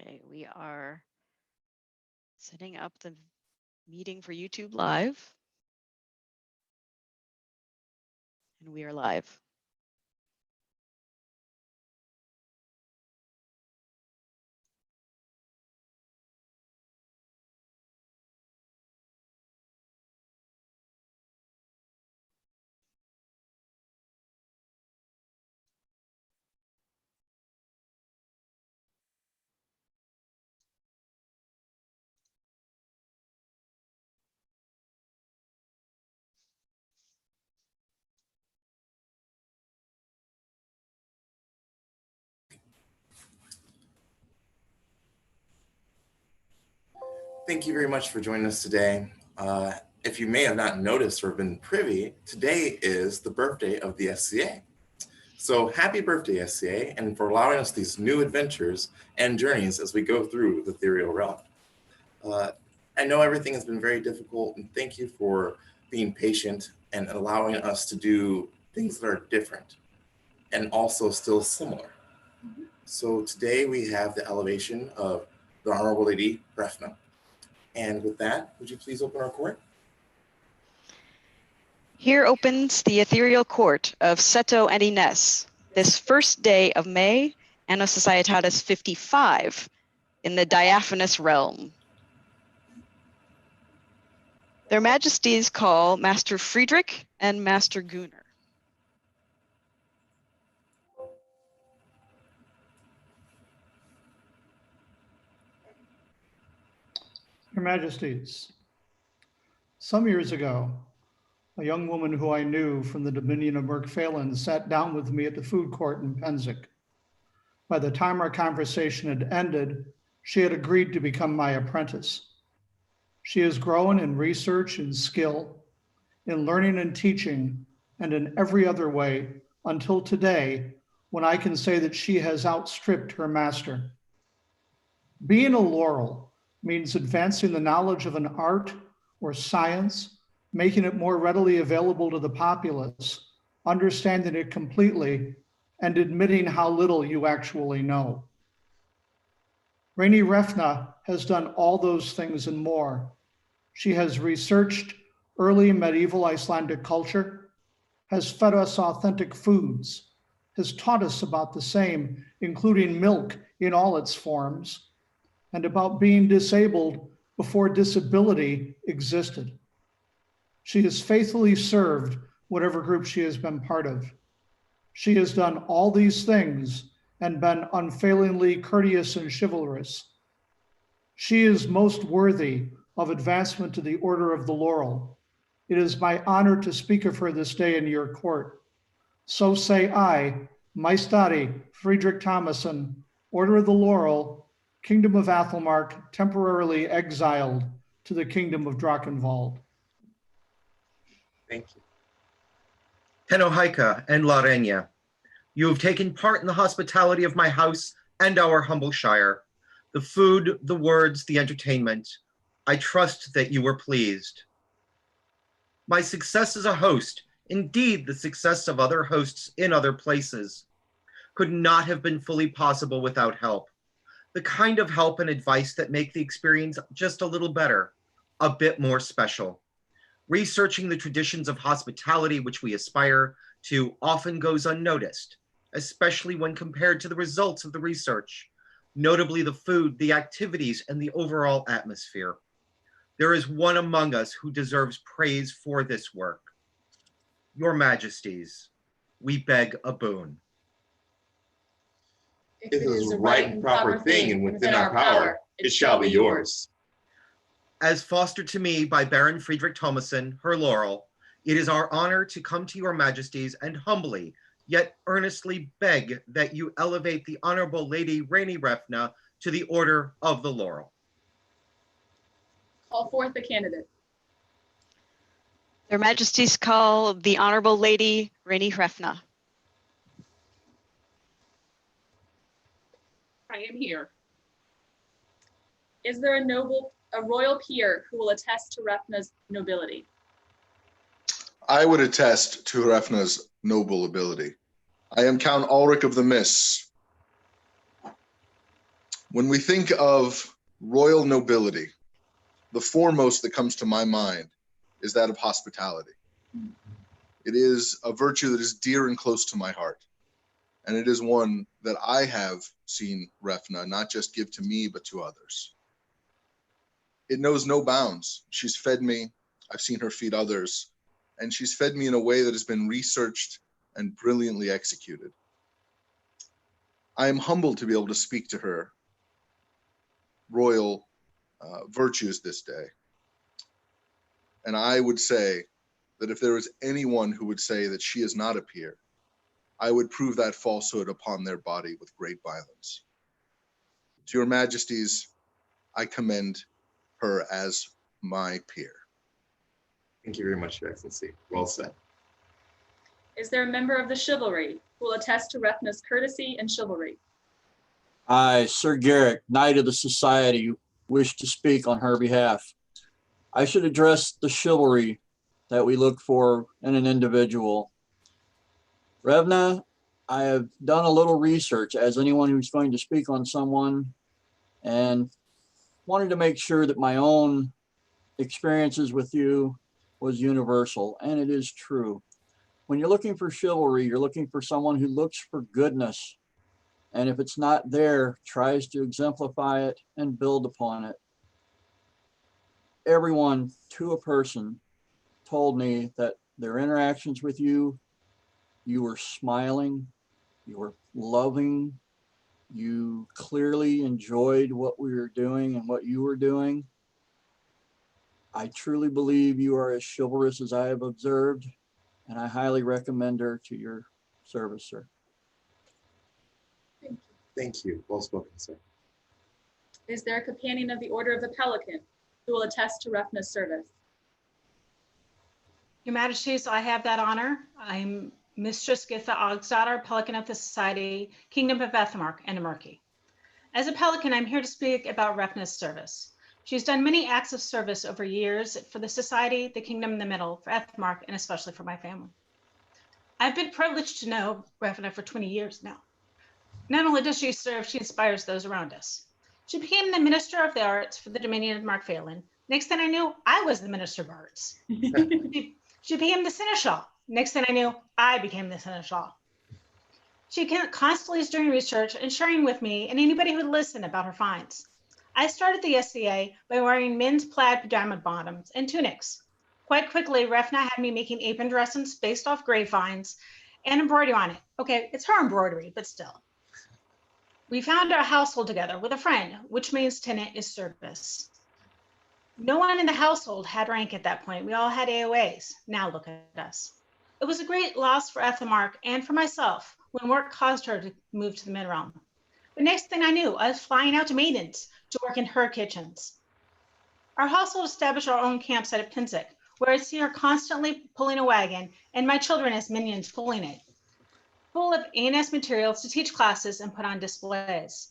Okay, we are setting up the meeting for YouTube Live. And we are live. Thank you very much for joining us today. If you may have not noticed or been privy, today is the birthday of the SCA. So happy birthday, SCA, and for allowing us these new adventures and journeys as we go through the ethereal realm. I know everything has been very difficult, and thank you for being patient and allowing us to do things that are different and also still similar. So today we have the elevation of the Honorable Lady Hrefna. And with that, would you please open our court? Here opens the ethereal court of Seto and Ines, this first day of May, Anno Societatis 55, in the diaphanous realm. Their Majesties call Master Friedrich and Master Gunnar. Your Majesties, some years ago, a young woman who I knew from the Dominion of Merkphalen sat down with me at the food court in Penzig. By the time our conversation had ended, she had agreed to become my apprentice. She has grown in research and skill, in learning and teaching, and in every other way until today, when I can say that she has outstripped her master. Being a Laurel means advancing the knowledge of an art or science, making it more readily available to the populace, understanding it completely, and admitting how little you actually know. Reyni Hrefna has done all those things and more. She has researched early medieval Icelandic culture, has fed us authentic foods, has taught us about the same, including milk in all its forms, and about being disabled before disability existed. She has faithfully served whatever group she has been part of. She has done all these things and been unfailingly courteous and chivalrous. She is most worthy of advancement to the Order of the Laurel. It is my honor to speak of her this day in your court. So say I, Maestari Friedrich Thomason, Order of the Laurel, Kingdom of Athelmark, temporarily exiled to the Kingdom of Drachenwald. Thank you. Tenohaika and Laurel, you have taken part in the hospitality of my house and our humble shire. The food, the words, the entertainment. I trust that you were pleased. My success as a host, indeed the success of other hosts in other places, could not have been fully possible without help. The kind of help and advice that make the experience just a little better, a bit more special. Researching the traditions of hospitality which we aspire to often goes unnoticed, especially when compared to the results of the research, notably the food, the activities, and the overall atmosphere. There is one among us who deserves praise for this work. Your Majesties, we beg a boon. If it is the right and proper thing and within our power, it shall be yours. As fostered to me by Baron Friedrich Thomason, her Laurel, it is our honor to come to your Majesties and humbly, yet earnestly beg that you elevate the Honorable Lady Reyni Hrefna to the Order of the Laurel. Call forth the candidate. Their Majesties call the Honorable Lady Reyni Hrefna. I am here. Is there a royal peer who will attest to Hrefna's nobility? I would attest to Hrefna's noble ability. I am Count Ulrich of the Mists. When we think of royal nobility, the foremost that comes to my mind is that of hospitality. It is a virtue that is dear and close to my heart. And it is one that I have seen Hrefna not just give to me, but to others. It knows no bounds. She's fed me. I've seen her feed others. And she's fed me in a way that has been researched and brilliantly executed. I am humbled to be able to speak to her royal virtues this day. And I would say that if there is anyone who would say that she is not a peer, I would prove that falsehood upon their body with great violence. To your majesties, I commend her as my peer. Thank you very much, Your Excellency. Well said. Is there a member of the chivalry who will attest to Hrefna's courtesy and chivalry? I, Sir Garrick, Knight of the Society, wish to speak on her behalf. I should address the chivalry that we look for in an individual. Hrefna, I have done a little research as anyone who's going to speak on someone, and wanted to make sure that my own experiences with you was universal, and it is true. When you're looking for chivalry, you're looking for someone who looks for goodness, and if it's not there, tries to exemplify it and build upon it. Everyone, to a person, told me that their interactions with you, you were smiling, you were loving, you clearly enjoyed what we were doing and what you were doing. I truly believe you are as chivalrous as I have observed, and I highly recommend her to your service, sir. Thank you. Thank you. Well spoken, sir. Is there a companion of the Order of the Pelican who will attest to Hrefna's service? Your Majesties, I have that honor. I'm Mistress Githa Ogsdottir, Pelican of the Society, Kingdom of Ethmark and Amerki. As a Pelican, I'm here to speak about Hrefna's service. She's done many acts of service over years for the Society, the Kingdom in the Middle, for Ethmark, and especially for my family. I've been privileged to know Hrefna for 20 years now. Not only does she serve, she inspires those around us. She became the Minister of the Arts for the Dominion of Mark Phelan. Next thing I knew, I was the Minister of Arts. She became the Seneschal. Next thing I knew, I became the Seneschal. She constantly is doing research and sharing with me and anybody who would listen about her finds. I started the SCA by wearing men's plaid pajama bottoms and tunics. Quite quickly, Hrefna had me making apron dresses based off grave finds and embroidery on it. Okay, it's her embroidery, but still. We found our household together with a friend, which means tenant is service. No one in the household had rank at that point. We all had AOAs. Now look at us. It was a great loss for Ethmark and for myself when work caused her to move to the mid-realm. But next thing I knew, I was flying out to Maidens to work in her kitchens. Our household established our own campsite at Penzig, where I'd see her constantly pulling a wagon and my children as minions pulling it, full of A&S materials to teach classes and put on displays.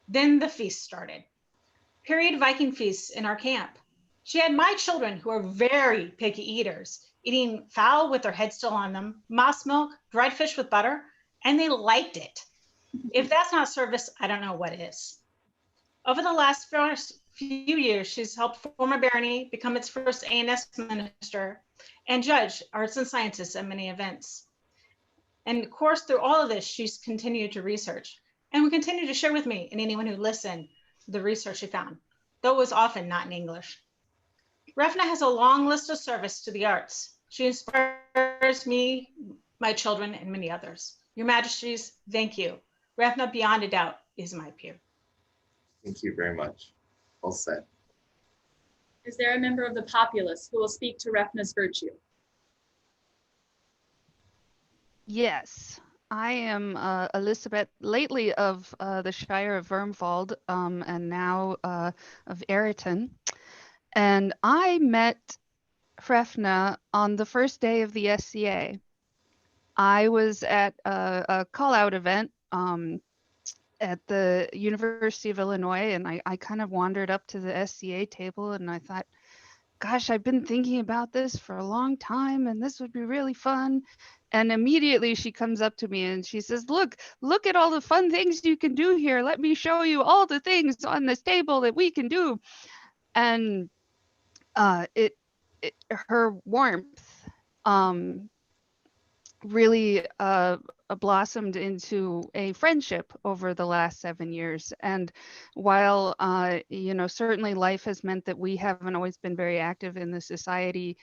Then the feast started. Period Viking feasts in our camp. She had my children, who are very picky eaters, eating fowl with their head still on them, moss milk, dried fish with butter, and they liked it. If that's not service, I don't know what is. Over the last few years, she's helped form a barony, become its first A&S minister, and judge arts and sciences at many events. And of course, through all of this, she's continued to research and will continue to share with me and anyone who listened the research she found, though it was often not in English. Hrefna has a long list of service to the arts. She inspires me, my children, and many others. Your Majesties, thank you. Hrefna, beyond a doubt, is my peer. Thank you very much. Well said. Is there a member of the populace who will speak to Hrefna's virtue? Yes, I am Elizabeth, lately of the Shire of Vermwald, and now of Ayrton. And I met Hrefna on the first day of the SCA. I was at a call-out event at the University of Illinois, and I kind of wandered up to the SCA table, and I thought, gosh, I've been thinking about this for a long time and this would be really fun. And immediately she comes up to me and she says, look at all the fun things you can do here. Let me show you all the things on this table that we can do. And it her warmth really blossomed into a friendship over the last 7 years. And while, certainly life has meant that we haven't always been very active in the society,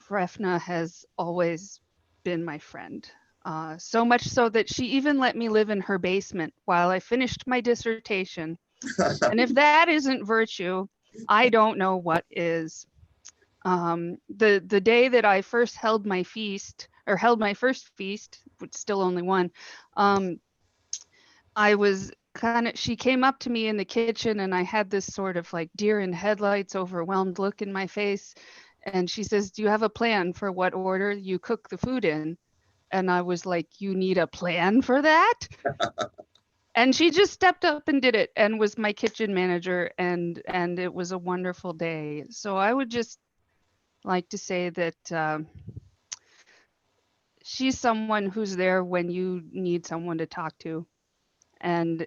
Hrefna has always been my friend. So much so that she even let me live in her basement while I finished my dissertation. And if that isn't virtue, I don't know what is. The day that I first held my first feast, which still only one, she came up to me in the kitchen and I had this sort of like deer in headlights, overwhelmed look in my face. And she says, do you have a plan for what order you cook the food in? And I was like, you need a plan for that? And she just stepped up and did it and was my kitchen manager. And it was a wonderful day. So I would just like to say that she's someone who's there when you need someone to talk to. And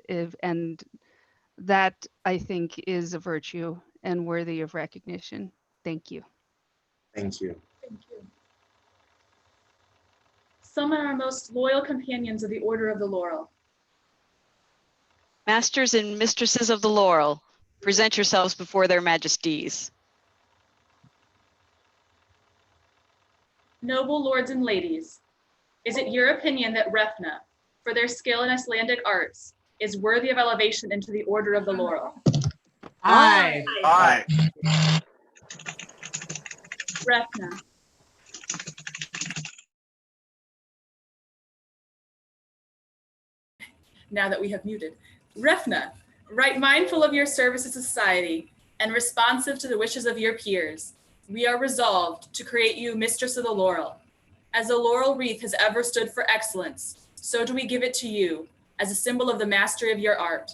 that, I think, is a virtue and worthy of recognition. Thank you. Thank you. Thank you. Summon our most loyal companions of the Order of the Laurel. Masters and mistresses of the Laurel, present yourselves before their majesties. Noble lords and ladies, is it your opinion that Hrefna, for their skill in Icelandic arts, is worthy of elevation into the Order of the Laurel? Aye. Aye. Hrefna. Now that we have muted. Hrefna, right mindful of your service to society and responsive to the wishes of your peers, we are resolved to create you Mistress of the Laurel. As the laurel wreath has ever stood for excellence, so do we give it to you as a symbol of the mastery of your art.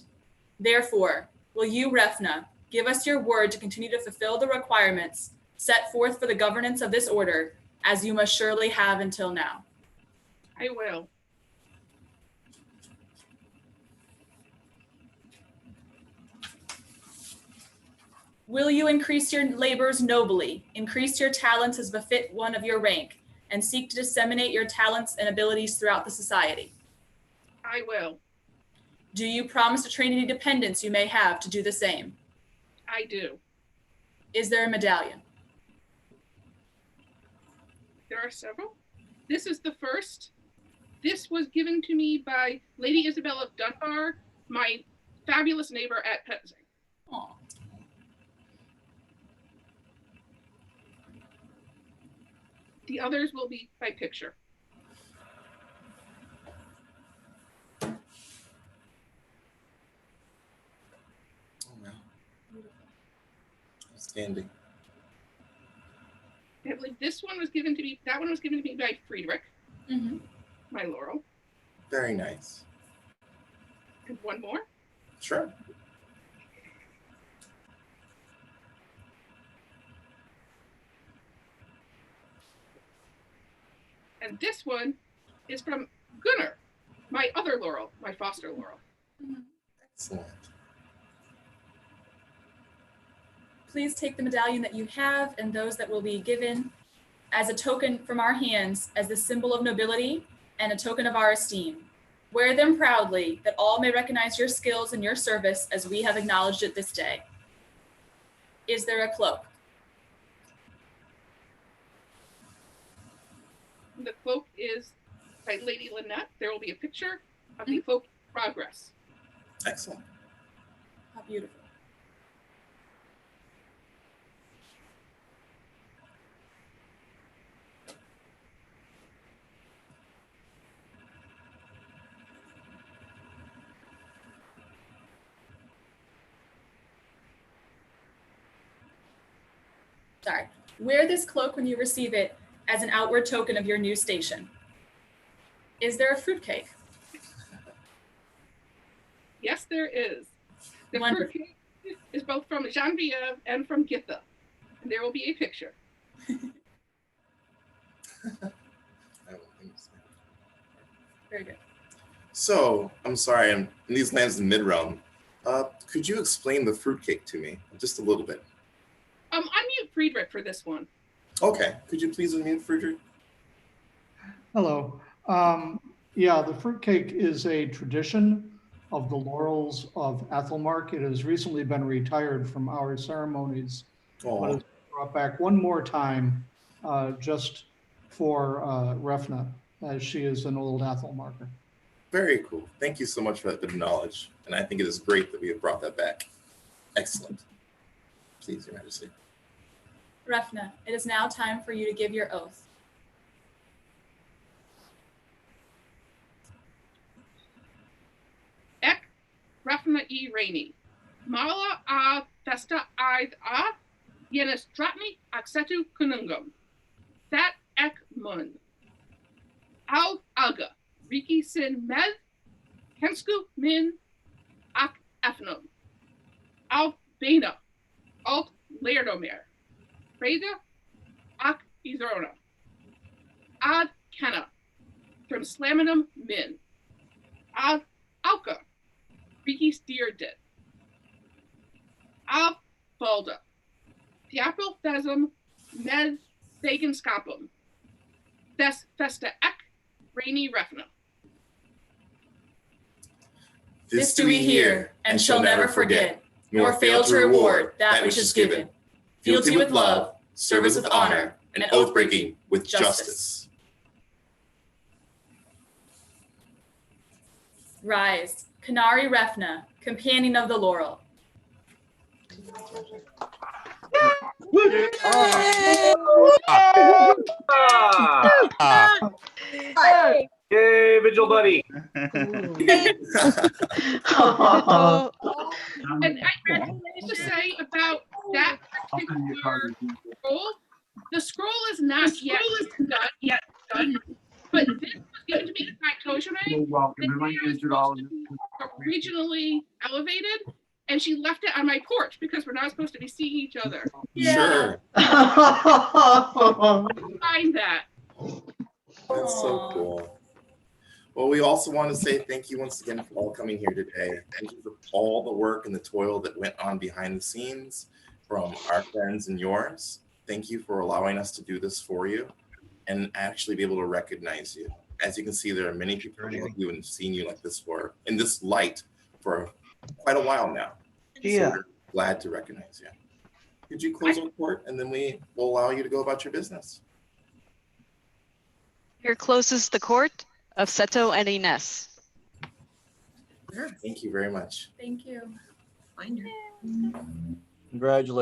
Therefore, will you, Hrefna, give us your word to continue to fulfill the requirements set forth for the governance of this order, as you must surely have until now? I will. Will you increase your labors nobly, increase your talents as befit one of your rank, and seek to disseminate your talents and abilities throughout the society? I will. Do you promise to train any dependents you may have to do the same? I do. Is there a medallion? There are several. This is the first. This was given to me by Lady Isabel of Dunbar, my fabulous neighbor at Penzing. Aw. The others will be by picture. Oh, wow. Outstanding. I believe this one was given to me, that one was given to me by Friedrich, my Laurel. Very nice. And one more. Sure. And this one is from Gunnar, my other Laurel, my foster Laurel. Excellent. Please take the medallion that you have and those that will be given as a token from our hands as the symbol of nobility and a token of our esteem. Wear them proudly that all may recognize your skills and your service as we have acknowledged it this day. Is there a cloak? The cloak is by Lady Lynette. There will be a picture of the cloak progress. Excellent. How beautiful. Sorry. Wear this cloak when you receive it as an outward token of your new station. Is there a fruitcake? Yes, there is. The Wonderful. fruitcake is both from Genevieve and from Githa. and there will be a picture. I don't think so. Very good. So, I'm sorry, I'm in these lands in mid-realm. Could you explain the fruitcake to me just a little bit? Unmute Friedrich for this one. Okay, could you please unmute Friedrich? Hello. Yeah, the fruitcake is a tradition of the Laurels of Ethelmark. It has recently been retired from our ceremonies, but it's brought back one more time just for Hrefna, as she is an old Ethelmarker. Very cool. Thank you so much for that bit of knowledge. And I think it is great that we have brought that back. Excellent. Please, Your Majesty. Hrefna, it is now time for you to give your oath. Ek Hrefna e Reyni. Mala a festa aid a yenestratni accetu kunungum. That ek mun. Al alga. Riki sin med. Hensku min ak efnum. Al bena. Alt leerdomer. Freda ak izrona. Ad kenna. From slaminum min. Ad alka. Riki stierdit. Ab balda. Diapel thesum med thegenskapum. Des festa ek Reyni Hrefna. This do we hear, and shall never forget, nor fail to reward that which is given. Fealty with love, service with honor, and oath-breaking with justice. Rise, Canary Hrefna, companion of the Laurel. Yay, Vigil Buddy. And I wanted to say about that particular scroll. The scroll is not yet done, but this was given to me by Tojime. Originally elevated, and she left it on my porch because we're not supposed to be seeing each other. Sure. Find that. That's so cool. Well, we also want to say thank you once again for all coming here today. Thank you for all the work and the toil that went on behind the scenes from our friends and yours. Thank you for allowing us to do this for you and actually be able to recognize you. As you can see, there are many people who haven't seen you like this for, in this light for quite a while now. Yeah. So we're glad to recognize you. Could you close our court and then we will allow you to go about your business? Here closes the court of Seto and Ines. Thank you very much. Thank you. Congratulations.